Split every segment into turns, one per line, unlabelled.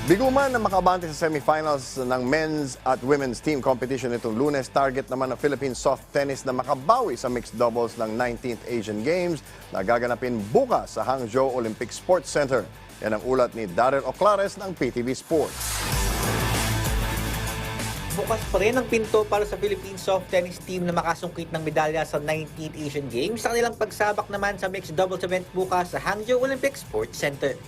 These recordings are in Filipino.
Biguman na makabante sa semifinals ng men's at women's team competition nitong Lunes. Target naman ng Philippine soft tennis na makabawi sa mixed doubles ng 19th Asian Games na gaganapin bukas sa Hangzhou Olympic Sports Center. Yan ang ulat ni Darrell Oclares ng PTV Sports.
Bukas pa rin ang pinto para sa Philippine soft tennis team na makasungkit ng medalya sa 19th Asian Games sa kanilang pagsabak naman sa mixed doubles event bukas sa Hangzhou Olympic Sports Center.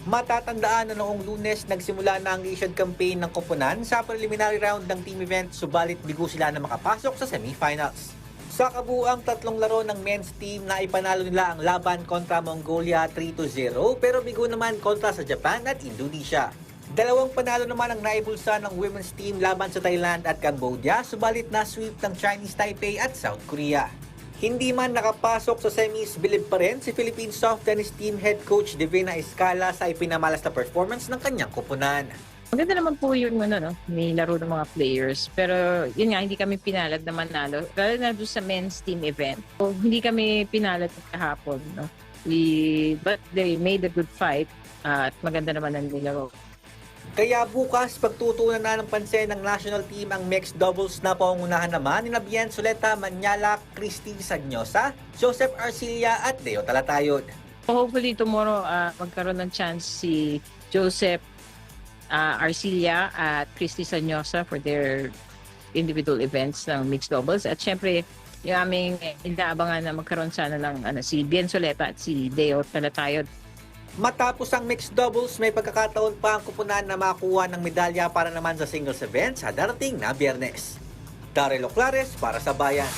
Matatandaan na noong Lunes nagsimula na ang Asian campaign ng koponan sa preliminary round ng team event, subalit bigo sila na makapasok sa semifinals. Sa kabuuang tatlong laro ng men's team na ipanalo nila ang laban kontra Mongolia 3-0 pero bigo naman kontra sa Japan at Indonesia. Dalawang panalo naman ang naibulsa ng women's team laban sa Thailand at Cambodia, subalit na-sweep ng Chinese Taipei at South Korea. Hindi man nakapasok sa semis, bilib pa rin si Philippine soft tennis team head coach Divina Escala sa ipinamalas na performance ng kanyang koponan.
Maganda naman po yung may laro ng mga players. Pero yun nga, hindi kami pinalad na manalo. Lalo na doon sa men's team event. So, hindi kami pinalad kahapon. No? But they made a good fight at maganda naman ang nilaro.
Kaya bukas pagtutuunan na ng pansin ng national team ang mixed doubles na pangungunahan naman ni Bien Soleta, Manyala, Christy Sagnosa, Joseph Arcilla at Deo Talatayod.
Hopefully tomorrow magkaroon ng chance si Joseph Arcilla at Christy Sagnosa for their individual events ng mixed doubles. At syempre, yung aming inaabangan na magkaroon sana ng si Bien Soleta at si Deo Talatayod.
Matapos ang mixed doubles, may pagkakataon pa ang kupunan na makuha ng medalya para naman sa singles event sa darating na Biyernes. Darrell Oclares para sa Bayan.